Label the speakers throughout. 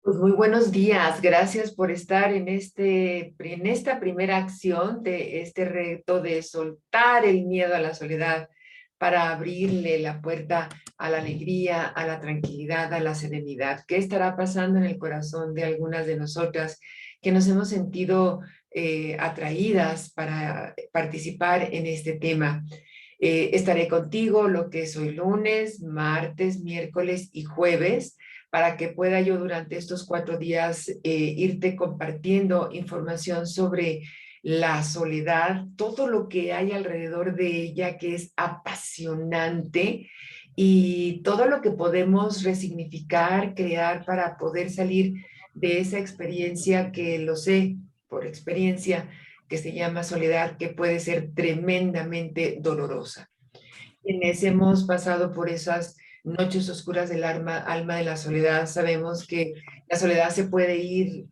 Speaker 1: Pues muy buenos días, gracias por estar en esta primera acción de este reto de soltar el miedo a la soledad para abrirle la puerta a la alegría, a la tranquilidad, a la serenidad. ¿Qué estará pasando en el corazón de algunas de nosotras que nos hemos sentido atraídas para participar en este tema? Estaré contigo lo que es hoy lunes, martes, miércoles y jueves para que pueda yo durante estos 4 días irte compartiendo información sobre la soledad, todo lo que hay alrededor de ella que es apasionante y todo lo que podemos resignificar, crear para poder salir de esa experiencia que lo sé por experiencia, que se llama soledad, que puede ser tremendamente dolorosa. Quienes hemos pasado por esas noches oscuras del alma de la soledad, sabemos que la soledad se puede ir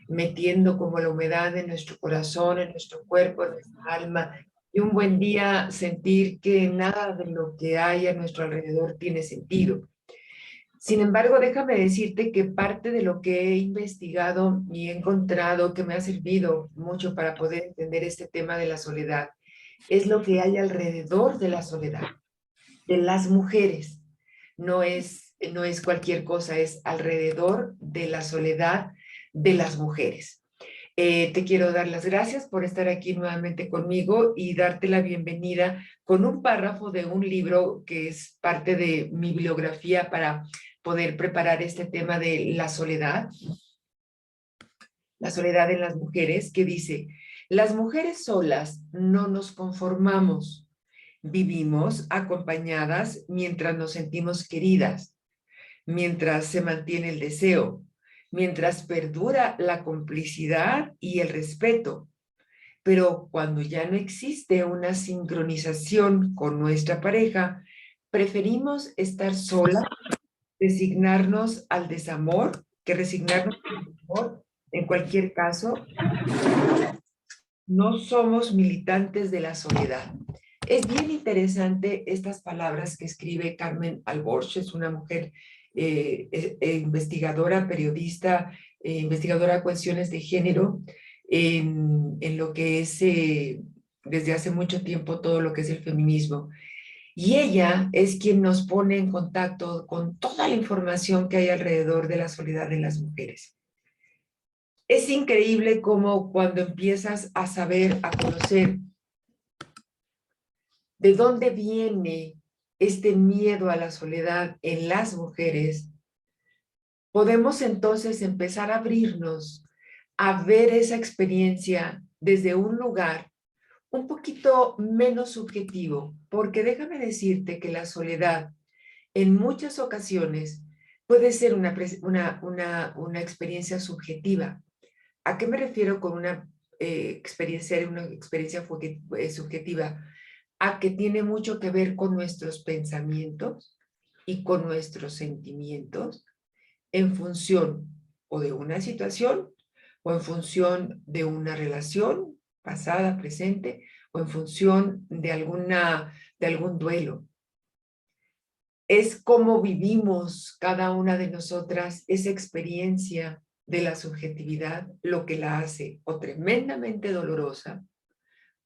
Speaker 1: metiendo como la humedad en nuestro corazón, en nuestro cuerpo, en nuestra alma, y un buen día sentir que nada de lo que hay a nuestro alrededor tiene sentido. Sin embargo, déjame decirte que parte de lo que he investigado y he encontrado que me ha servido mucho para poder entender este tema de la soledad es lo que hay alrededor de la soledad de las mujeres. No es cualquier cosa, es alrededor de la soledad de las mujeres. Te quiero dar las gracias por estar aquí nuevamente conmigo y darte la bienvenida con un párrafo de un libro que es parte de mi bibliografía para poder preparar este tema de la soledad en las mujeres, que dice: las mujeres solas no nos conformamos. Vivimos acompañadas mientras nos sentimos queridas, mientras se mantiene el deseo, mientras perdura la complicidad y el respeto. Pero cuando ya no existe una sincronización con nuestra pareja, preferimos estar solas, resignarnos al desamor, que resignarnos al desamor. En cualquier caso, no somos militantes de la soledad. Es bien interesante estas palabras que escribe Carmen Alborch, es una mujer investigadora, periodista, investigadora de cuestiones de género, en lo que es desde hace mucho tiempo todo lo que es el feminismo. Y ella es quien nos pone en contacto con toda la información que hay alrededor de la soledad de las mujeres. Es increíble cómo cuando empiezas a saber, a conocer de dónde viene este miedo a la soledad en las mujeres, podemos entonces empezar a abrirnos a ver esa experiencia desde un lugar un poquito menos subjetivo, porque déjame decirte que la soledad en muchas ocasiones puede ser una experiencia subjetiva. ¿A qué me refiero con una experiencia subjetiva? A que tiene mucho que ver con nuestros pensamientos y con nuestros sentimientos en función o de una situación o en función de una relación pasada, presente, o en función de algún duelo. Es cómo vivimos cada una de nosotras esa experiencia de la subjetividad, lo que la hace o tremendamente dolorosa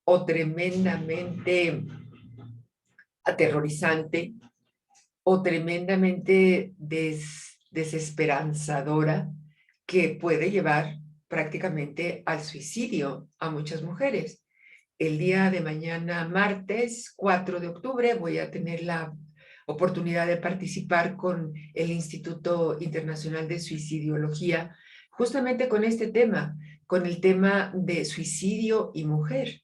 Speaker 1: o tremendamente aterrorizante o tremendamente desesperanzadora, que puede llevar prácticamente al suicidio a muchas mujeres. El día de mañana, martes 4 de octubre, voy a tener la oportunidad de participar con el Instituto Internacional de Suicidología, justamente con este tema, con el tema de suicidio y mujer.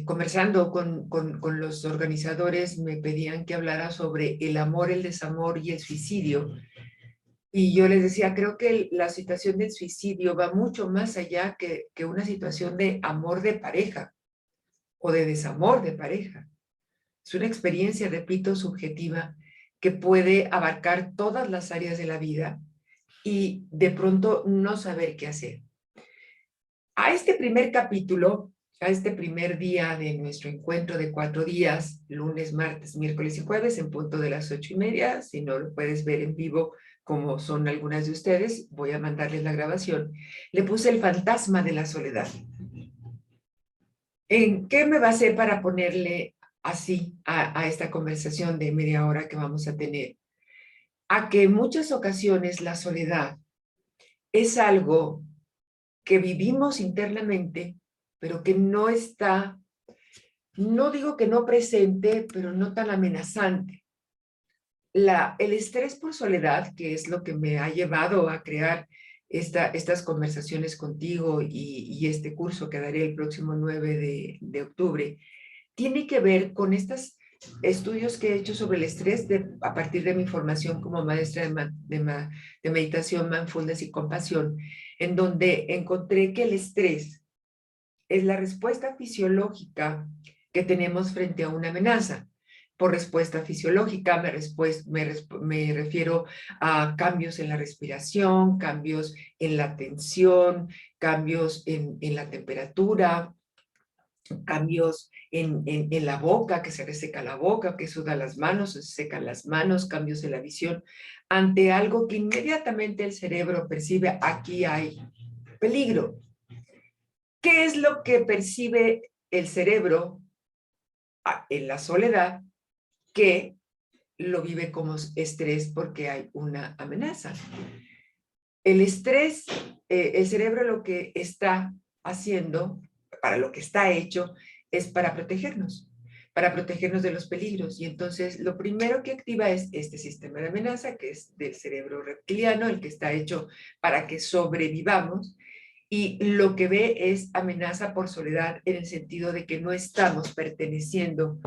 Speaker 1: Conversando con los organizadores, me pedían que hablara sobre el amor, el desamor y el suicidio. Y yo les decía, creo que la situación del suicidio va mucho más allá que una situación de amor de pareja o de desamor de pareja. Es una experiencia, repito, subjetiva que puede abarcar todas las áreas de la vida y de pronto no saber qué hacer. A este primer capítulo a este primer día de nuestro encuentro de 4 días, lunes, martes, miércoles y jueves, en punto de las 8:30. Si no lo puedes ver en vivo, como son algunas de ustedes, voy a mandarles la grabación. Le puse el fantasma de la soledad. ¿En qué me basé para ponerle así a esta conversación de media hora que vamos a tener? A que en muchas ocasiones la soledad es algo que vivimos internamente, pero que no está, no digo que no presente, pero no tan amenazante. El estrés por soledad, que es lo que me ha llevado a crear estas conversaciones contigo y este curso que daré el próximo 9 de octubre, tiene que ver con estos estudios que he hecho sobre el estrés a partir de mi formación como maestra de meditación, mindfulness y compasión, en donde encontré que el estrés es la respuesta fisiológica que tenemos frente a una amenaza. Por respuesta fisiológica me refiero a cambios en la respiración, cambios en la tensión, cambios en la temperatura, cambios en la boca, que se reseca la boca, que suda las manos, se secan las manos, cambios en la visión, ante algo que inmediatamente el cerebro percibe: aquí hay peligro. ¿Qué es lo que percibe el cerebro en la soledad? Que lo vive como estrés porque hay una amenaza. El estrés, el cerebro lo que está haciendo, para lo que está hecho, es para protegernos de los peligros. Y entonces lo primero que activa es este sistema de amenaza, que es del cerebro reptiliano, el que está hecho para que sobrevivamos. Y lo que ve es amenaza por soledad, en el sentido de que no estamos perteneciendo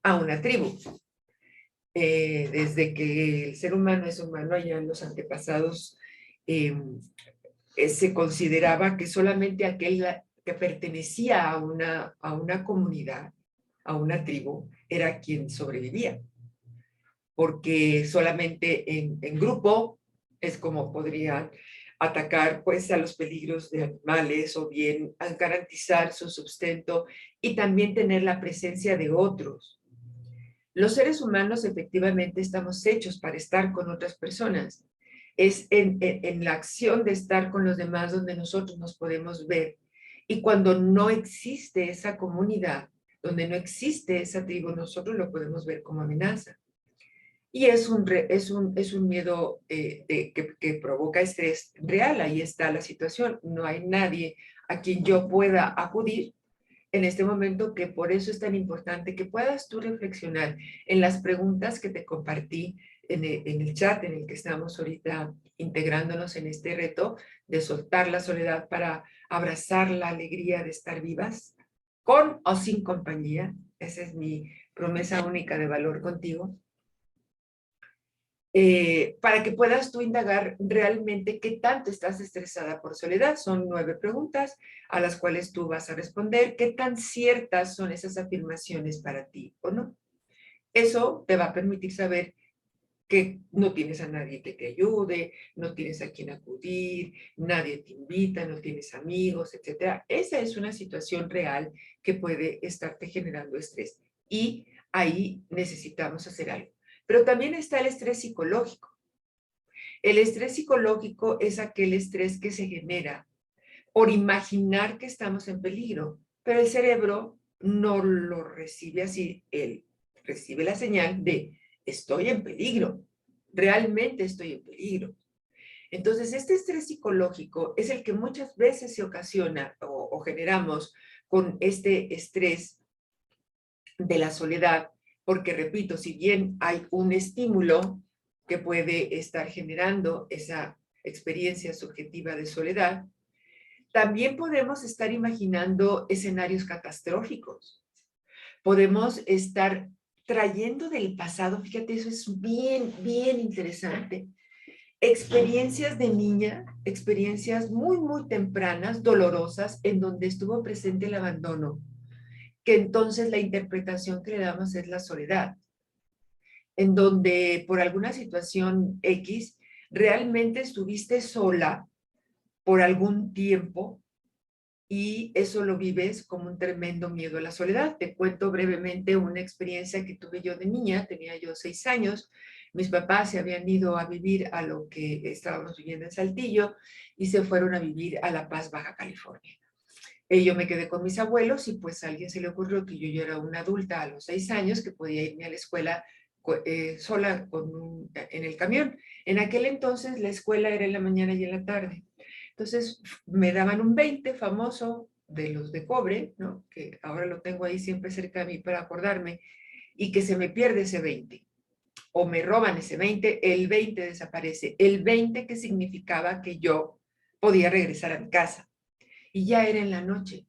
Speaker 1: a una tribu. Desde que el ser humano es humano, allá en los antepasados, se consideraba que solamente aquel que pertenecía a una comunidad, a una tribu, era quien sobrevivía, porque solamente en grupo es como podrían atacar pues a los peligros de animales, o bien a garantizar su sustento y también tener la presencia de otros. Los seres humanos efectivamente estamos hechos para estar con otras personas. Es en la acción de estar con los demás donde nosotros nos podemos ver. Y cuando no existe esa comunidad, donde no existe esa tribu, nosotros lo podemos ver como amenaza. Y es un miedo que provoca estrés real. Ahí está la situación. No hay nadie a quien yo pueda acudir en este momento, que por eso es tan importante que puedas tú reflexionar en las preguntas que te compartí en el chat en el que estamos ahorita integrándonos en este reto de soltar la soledad para abrazar la alegría de estar vivas, con o sin compañía. Esa es mi promesa única de valor contigo. Para que puedas tú indagar realmente qué tanto estás estresada por soledad. Son 9 preguntas a las cuales tú vas a responder qué tan ciertas son esas afirmaciones para ti o no. Eso te va a permitir saber que no tienes a nadie que te ayude, no tienes a quien acudir, nadie te invita, no tienes amigos, etcétera. Esa es una situación real que puede estarte generando estrés, y ahí necesitamos hacer algo. Pero también está el estrés psicológico. El estrés psicológico es aquel estrés que se genera por imaginar que estamos en peligro, pero el cerebro no lo recibe así. Él recibe la señal de: estoy en peligro, realmente estoy en peligro. Entonces, este estrés psicológico es el que muchas veces se ocasiona o generamos con este estrés de la soledad, porque repito, si bien hay un estímulo que puede estar generando esa experiencia subjetiva de soledad, también podemos estar imaginando escenarios catastróficos. Podemos estar trayendo del pasado, fíjate, eso es bien, bien interesante, experiencias de niña, experiencias muy, muy tempranas, dolorosas, en donde estuvo presente el abandono, que entonces la interpretación que le damos es la soledad, en donde por alguna situación X realmente estuviste sola por algún tiempo, y eso lo vives como un tremendo miedo a la soledad. Te cuento brevemente una experiencia que tuve yo de niña, tenía yo 6 años, mis papás se habían ido a vivir a lo que estábamos viviendo en Saltillo y se fueron a vivir a La Paz, Baja California. Yo me quedé con mis abuelos y pues a alguien se le ocurrió que yo ya era una adulta a los 6 años, que podía irme a la escuela sola en el camión. En aquel entonces la escuela era en la mañana y en la tarde. Entonces me daban un 20 famoso de los de cobre, ¿no? Que ahora lo tengo ahí siempre cerca de mí para acordarme, y que se me pierde ese 20 o me roban ese 20, el 20 desaparece. El 20 que significaba que yo podía regresar a mi casa. Y ya era en la noche.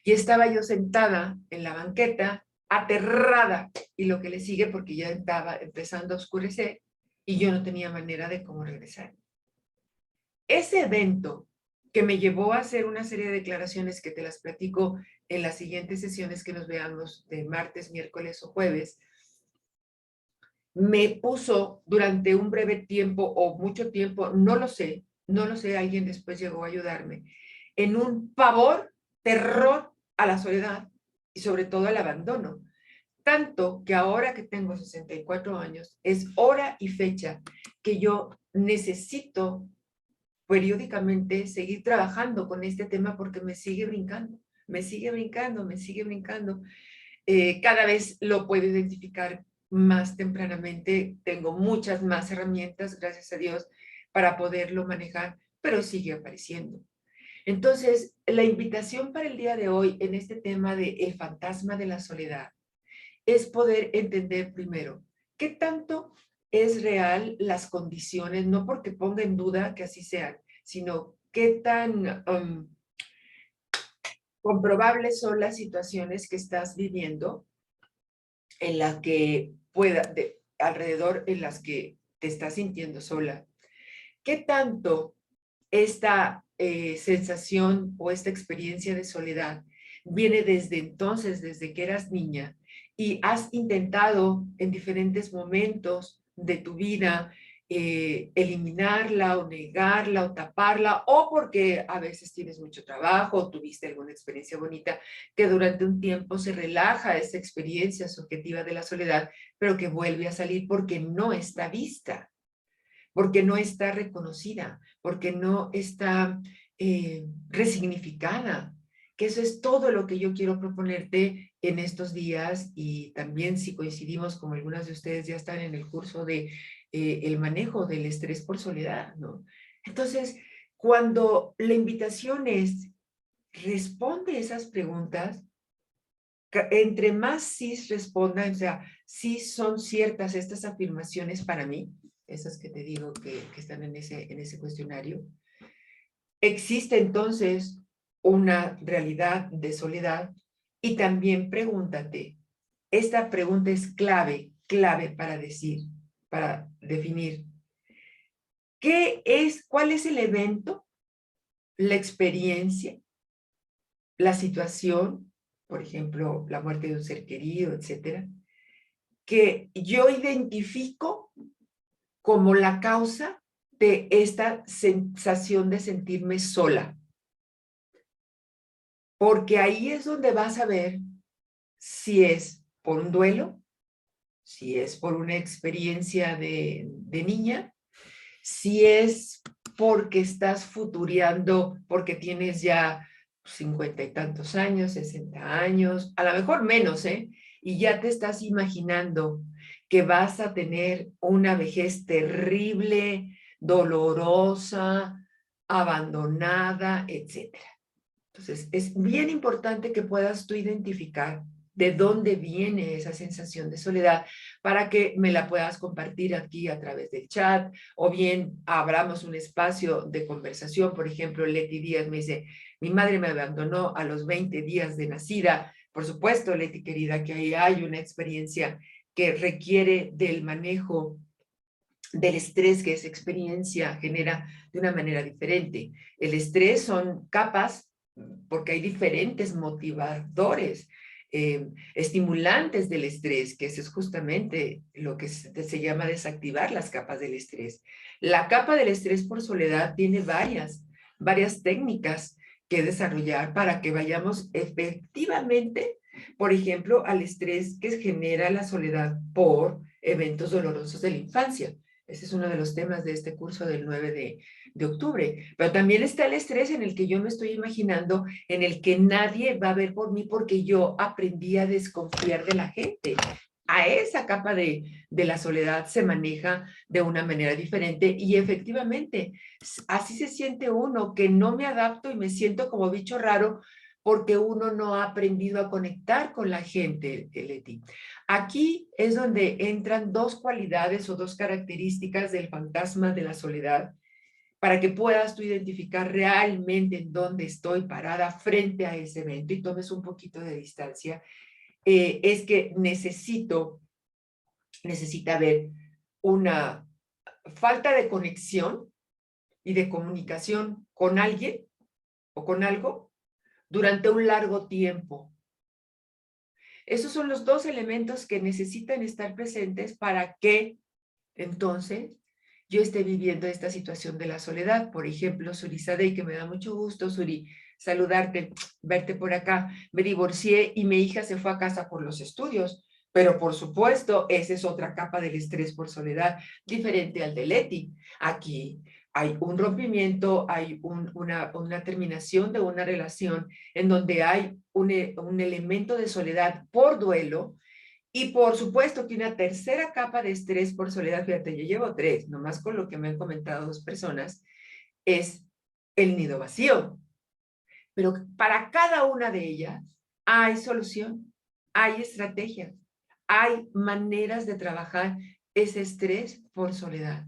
Speaker 1: Y estaba yo sentada en la banqueta, aterrada, y lo que le sigue porque ya estaba empezando a oscurecer y yo no tenía manera de cómo regresar. Ese evento que me llevó a hacer una serie de declaraciones que te las platico en las siguientes sesiones que nos veamos de martes, miércoles o jueves, me puso durante un breve tiempo o mucho tiempo, no lo sé, alguien después llegó a ayudarme, en un pavor, terror a la soledad y sobre todo al abandono. Tanto que ahora que tengo 64 años, es hora y fecha que yo necesito periódicamente seguir trabajando con este tema porque me sigue brincando, me sigue brincando, me sigue brincando. Cada vez lo puedo identificar más tempranamente, tengo muchas más herramientas, gracias a Dios, para poderlo manejar, pero sigue apareciendo. Entonces, la invitación para el día de hoy en este tema de el fantasma de la soledad es poder entender primero qué tanto es real las condiciones, no porque ponga en duda que así sean, sino qué tan comprobables son las situaciones que estás viviendo en las que alrededor en las que te estás sintiendo sola. ¿Qué tanto esta sensación o esta experiencia de soledad viene desde entonces, desde que eras niña, y has intentado en diferentes momentos de tu vida eliminarla o negarla o taparla, o porque a veces tienes mucho trabajo o tuviste alguna experiencia bonita que durante un tiempo se relaja esa experiencia subjetiva de la soledad, pero que vuelve a salir porque no está vista, porque no está reconocida, porque no está resignificada. Que eso es todo lo que yo quiero proponerte en estos días, y también si coincidimos, como algunas de ustedes ya están en el curso de el manejo del estrés por soledad, ¿no? Entonces, cuando la invitación es responde esas preguntas, entre más sí respondan, o sea, sí son ciertas estas afirmaciones para mí, esas que te digo que están en ese cuestionario, existe entonces una realidad de soledad. Y también pregúntate, esta pregunta es clave para decir, para definir, cuál es el evento, la experiencia, la situación, por ejemplo, la muerte de un ser querido, etcétera, que yo identifico como la causa de esta sensación de sentirme sola. Porque ahí es donde vas a ver si es por un duelo, si es por una experiencia de niña, si es porque estás futureando, porque tienes ya 50 y tantos años, 60 años, a lo mejor menos, ¿eh? Y ya te estás imaginando que vas a tener una vejez terrible, dolorosa, abandonada, etcétera. Entonces, es bien importante que puedas tú identificar de dónde viene esa sensación de soledad para que me la puedas compartir aquí a través del chat, o bien abramos un espacio de conversación. Por ejemplo, Leti Díaz me dice, mi madre me abandonó a los 20 días de nacida. Por supuesto, Leti querida, que ahí hay una experiencia que requiere del manejo del estrés que esa experiencia genera de una manera diferente. El estrés son capas porque hay diferentes motivadores, estimulantes del estrés, que eso es justamente lo que se llama desactivar las capas del estrés. La capa del estrés por soledad tiene varias técnicas que desarrollar para que vayamos efectivamente, por ejemplo, al estrés que genera la soledad por eventos dolorosos de la infancia. Ese es uno de los temas de este curso del 9 de octubre. Pero también está el estrés en el que yo me estoy imaginando, en el que nadie va a ver por mí porque yo aprendí a desconfiar de la gente. A esa capa de la soledad se maneja de una manera diferente y efectivamente así se siente uno, que no me adapto y me siento como bicho raro porque uno no ha aprendido a conectar con la gente, Leti. Aquí es donde entran dos cualidades o dos características del fantasma de la soledad para que puedas tú identificar realmente en dónde estoy parada frente a ese evento y tomes un poquito de distancia. Es que necesita haber una falta de conexión y de comunicación con alguien o con algo durante un largo tiempo. Esos son los dos elementos que necesitan estar presentes para que entonces yo esté viviendo esta situación de la soledad. Por ejemplo, Suri Sadei, que me da mucho gusto, Suri, saludarte, verte por acá. Me divorcié y mi hija se fue a casa por los estudios. Pero por supuesto, esa es otra capa del estrés por soledad, diferente al de Leti. Aquí hay un rompimiento, hay una terminación de una relación en donde hay un elemento de soledad por duelo. Y por supuesto que una tercera capa de estrés por soledad, fíjate, yo llevo 3, nomás con lo que me han comentado 2 personas, es el nido vacío. Pero para cada una de ellas hay solución, hay estrategias, hay maneras de trabajar ese estrés por soledad.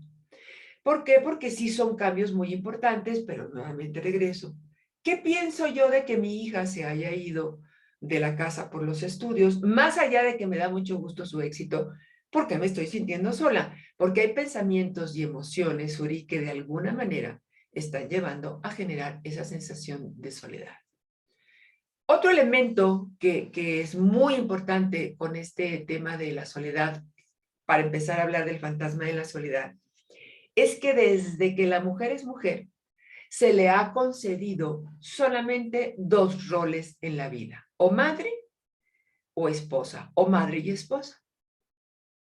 Speaker 1: ¿Por qué? Porque sí son cambios muy importantes, pero nuevamente regreso. ¿Qué pienso yo de que mi hija se haya ido de la casa por los estudios, más allá de que me da mucho gusto su éxito? Porque me estoy sintiendo sola, porque hay pensamientos y emociones, Uri, que de alguna manera están llevando a generar esa sensación de soledad. Otro elemento que es muy importante con este tema de la soledad, para empezar a hablar del fantasma de la soledad, es que desde que la mujer es mujer, se le ha concedido solamente 2 roles en la vida, o madre o esposa, o madre y esposa.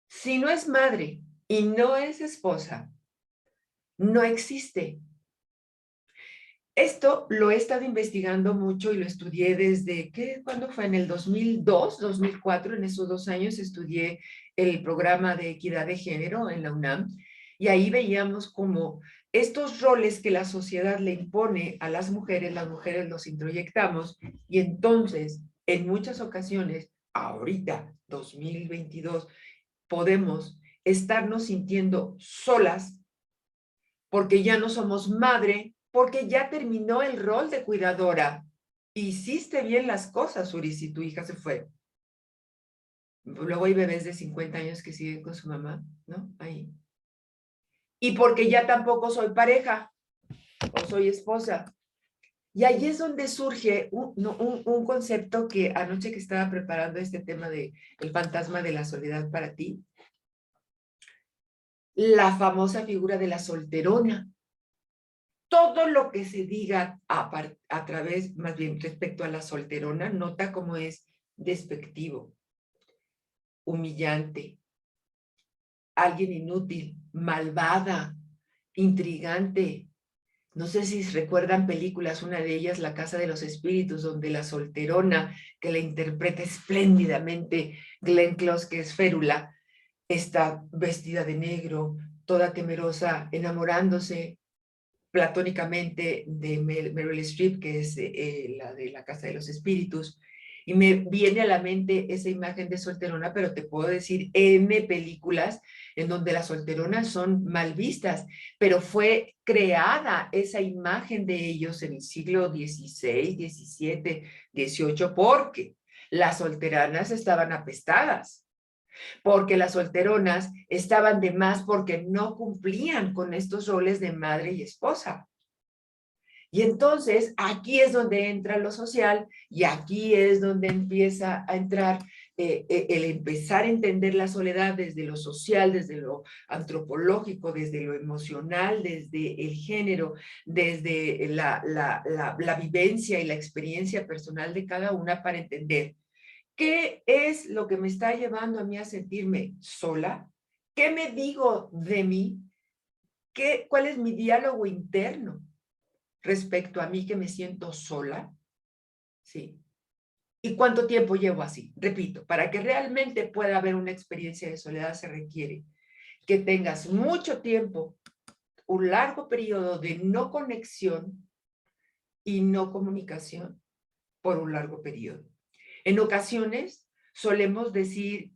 Speaker 1: Si no es madre y no es esposa, no existe. Esto lo he estado investigando mucho y lo estudié desde, ¿cuándo fue? En el 2002, 2004, en esos 2 años estudié el programa de equidad de género en la UNAM, y ahí veíamos como estos roles que la sociedad le impone a las mujeres los introyectamos, y entonces, en muchas ocasiones, ahorita, 2022, podemos estarnos sintiendo solas porque ya no somos madre, porque ya terminó el rol de cuidadora. Hiciste bien las cosas, Uri, si tu hija se fue. Luego hay bebés de 50 años que siguen con su mamá, ¿no? Ahí. Y porque ya tampoco soy pareja o soy esposa. Y ahí es donde surge un concepto que anoche que estaba preparando este tema de el fantasma de la soledad para ti, la famosa figura de la solterona. Todo lo que se diga a través, más bien respecto a la solterona, nota cómo es despectivo, humillante, alguien inútil, malvada, intrigante. No sé si recuerdan películas, una de ellas, La Casa de los Espíritus, donde la solterona, que la interpreta espléndidamente Glenn Close, que es Férula, está vestida de negro, toda temerosa, enamorándose platónicamente de Meryl Streep, que es la de La Casa de los Espíritus, y me viene a la mente esa imagen de solterona, pero te puedo decir M películas en donde las solteronas son mal vistas, pero fue creada esa imagen de ellos en el siglo XVI, XVII, XVIII, porque las solteranas estaban apestadas, porque las solteronas estaban de más porque no cumplían con estos roles de madre y esposa. Y entonces aquí es donde entra lo social y aquí es donde empieza a entrar el empezar a entender la soledad desde lo social, desde lo antropológico, desde lo emocional, desde el género, desde la vivencia y la experiencia personal de cada una para entender qué es lo que me está llevando a mí a sentirme sola, qué me digo de mí, cuál es mi diálogo interno respecto a mí que me siento sola, ¿sí? ¿Y cuánto tiempo llevo así? Repito, para que realmente pueda haber una experiencia de soledad se requiere que tengas mucho tiempo, un largo periodo de no conexión y no comunicación por un largo periodo. En ocasiones solemos decir,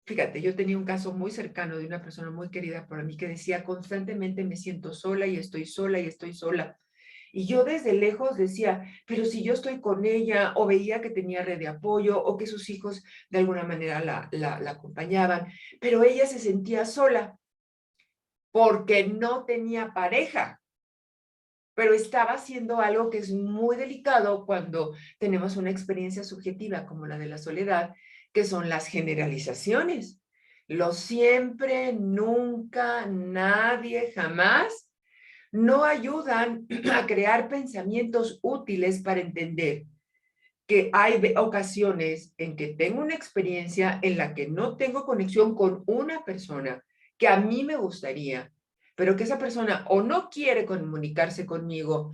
Speaker 1: fíjate, yo tenía un caso muy cercano de una persona muy querida para mí que decía constantemente me siento sola y estoy sola y estoy sola. Y yo desde lejos decía, pero si yo estoy con ella, o veía que tenía red de apoyo, o que sus hijos de alguna manera la acompañaban, pero ella se sentía sola porque no tenía pareja, pero estaba haciendo algo que es muy delicado cuando tenemos una experiencia subjetiva como la de la soledad, que son las generalizaciones. Lo siempre, nunca, nadie, jamás no ayudan a crear pensamientos útiles para entender que hay ocasiones en que tengo una experiencia en la que no tengo conexión con una persona que a mí me gustaría, pero que esa persona o no quiere comunicarse conmigo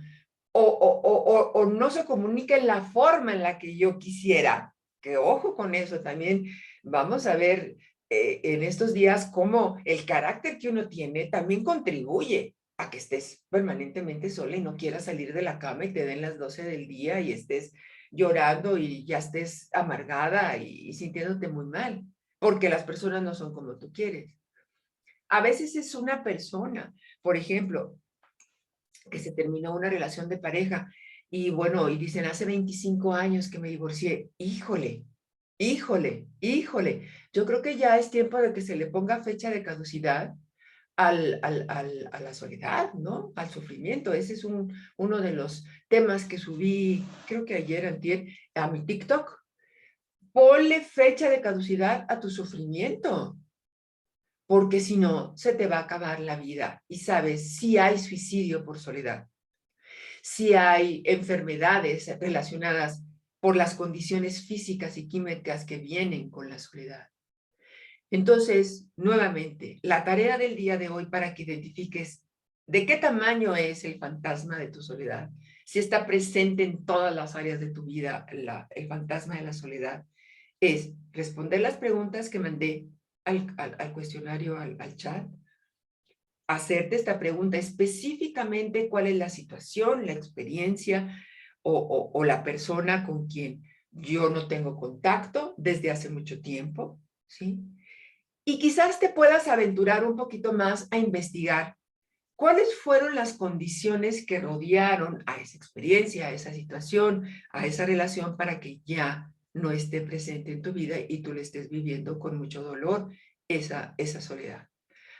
Speaker 1: o no se comunica en la forma en la que yo quisiera. Que ojo con eso también. Vamos a ver en estos días cómo el carácter que uno tiene también contribuye a que estés permanentemente sola y no quieras salir de la cama y te den las 12 del día y estés llorando y ya estés amargada y sintiéndote muy mal, porque las personas no son como tú quieres. A veces es una persona, por ejemplo, que se terminó una relación de pareja y bueno, y dicen, hace 25 años que me divorcié. Híjole, híjole, híjole. Yo creo que ya es tiempo de que se le ponga fecha de caducidad a la soledad, ¿no? Al sufrimiento. Ese es uno de los temas que subí, creo que ayer, antier, a mi TikTok. Ponle fecha de caducidad a tu sufrimiento, porque si no, se te va a acabar la vida. Y sabes, si hay suicidio por soledad, si hay enfermedades relacionadas por las condiciones físicas y químicas que vienen con la soledad. Entonces, nuevamente, la tarea del día de hoy para que identifiques de qué tamaño es el fantasma de tu soledad, si está presente en todas las áreas de tu vida, el fantasma de la soledad, es responder las preguntas que mandé al cuestionario, al chat, hacerte esta pregunta específicamente cuál es la situación, la experiencia o la persona con quien yo no tengo contacto desde hace mucho tiempo, ¿sí? Y quizás te puedas aventurar un poquito más a investigar cuáles fueron las condiciones que rodearon a esa experiencia, a esa situación, a esa relación para que ya no esté presente en tu vida y tú le estés viviendo con mucho dolor esa soledad.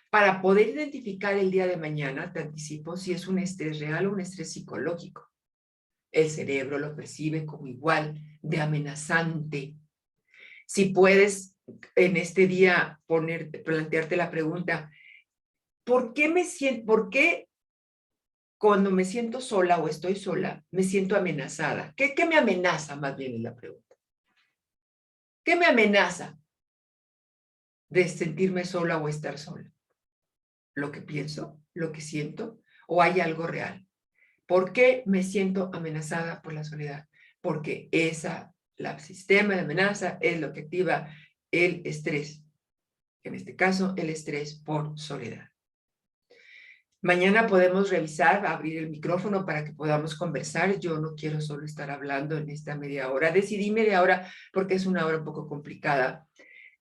Speaker 1: Para poder identificar el día de mañana, te anticipo, si es un estrés real o un estrés psicológico. El cerebro lo percibe como igual de amenazante. Si puedes en este día plantearte la pregunta, ¿por qué cuando me siento sola o estoy sola, me siento amenazada? ¿Qué me amenaza más bien es la pregunta? ¿Qué me amenaza de sentirme sola o estar sola? ¿Lo que pienso? ¿Lo que siento? ¿O hay algo real? ¿Por qué me siento amenazada por la soledad? Porque el sistema de amenaza es lo que activa el estrés. En este caso, el estrés por soledad. Mañana podemos revisar, abrir el micrófono para que podamos conversar. Yo no quiero solo estar hablando en esta media hora. Decidí media hora porque es una hora un poco complicada.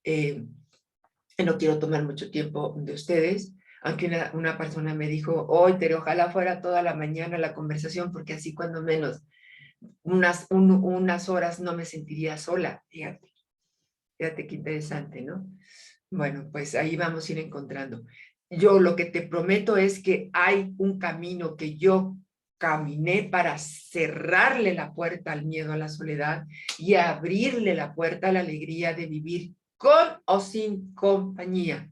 Speaker 1: No quiero tomar mucho tiempo de ustedes. Aunque una persona me dijo, oye, ojalá fuera toda la mañana la conversación, porque así cuando menos unas horas no me sentiría sola. Fíjate qué interesante, ¿no? Bueno, pues ahí vamos a ir encontrando. Yo lo que te prometo es que hay un camino que yo caminé para cerrarle la puerta al miedo a la soledad y abrirle la puerta a la alegría de vivir con o sin compañía.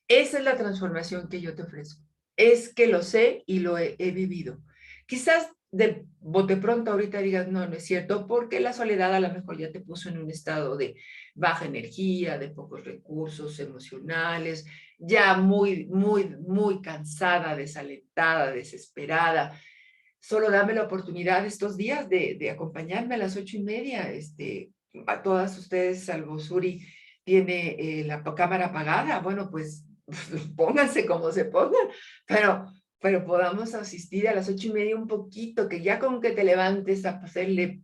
Speaker 1: Esa es la transformación que yo te ofrezco. Es que lo sé y lo he vivido. Quizás de bote pronto ahorita digas, no, no es cierto, porque la soledad a lo mejor ya te puso en un estado de baja energía, de pocos recursos emocionales, ya muy cansada, desalentada, desesperada. Solo dame la oportunidad estos días de acompañarme a las 8:30. A todas ustedes, salvo Suri, tiene la cámara apagada. Bueno, pues pónganse como se pongan, pero podamos asistir a las 8:30 un poquito, que ya con que te levantes a hacerle,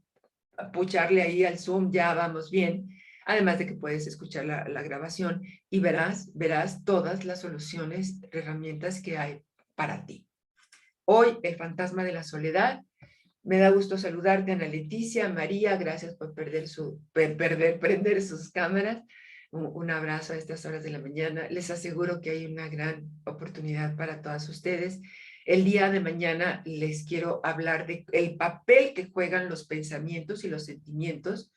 Speaker 1: a pucharle ahí al Zoom, ya vamos bien. Además de que puedes escuchar la grabación y verás todas las soluciones, herramientas que hay para ti. Hoy, el fantasma de la soledad. Me da gusto saludarte, Ana Leticia, María, gracias por prender sus cámaras. Un abrazo a estas horas de la mañana. Les aseguro que hay una gran oportunidad para todas ustedes. El día de mañana les quiero hablar de el papel que juegan los pensamientos y los sentimientos.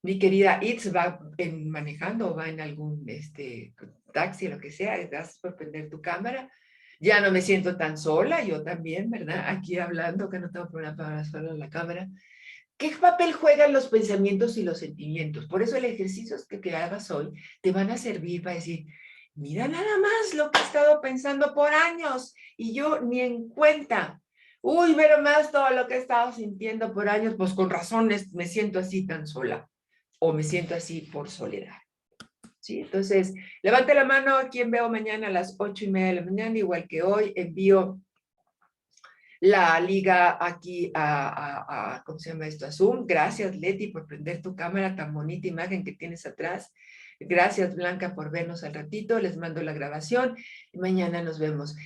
Speaker 1: Mi querida Itz va manejando o va en algún taxi, lo que sea. Gracias por prender tu cámara. Ya no me siento tan sola, yo también, ¿verdad? Aquí hablando, que no tengo problema para hablar sola en la cámara. ¿Qué papel juegan los pensamientos y los sentimientos? Por eso el ejercicio que hagas hoy te van a servir para decir, mira nada más lo que he estado pensando por años y yo ni en cuenta. Uy, pero más todo lo que he estado sintiendo por años, pues con razones me siento así tan sola o me siento así por soledad. ¿Sí? Entonces, levante la mano a quien veo mañana a las 8:30 de la mañana, igual que hoy. Envío la liga aquí ¿cómo se llama esto? A Zoom. Gracias, Leti, por prender tu cámara, tan bonita imagen que tienes atrás. Gracias, Blanca, por vernos al ratito. Les mando la grabación y mañana nos vemos.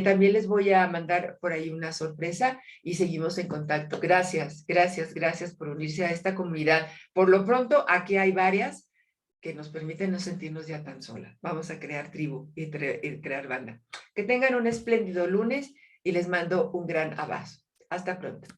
Speaker 1: También les voy a mandar por ahí una sorpresa y seguimos en contacto. Gracias por unirse a esta comunidad. Por lo pronto, aquí hay varias que nos permiten no sentirnos ya tan solas. Vamos a crear tribu y crear banda. Que tengan un espléndido lunes y les mando un gran abrazo. Hasta pronto.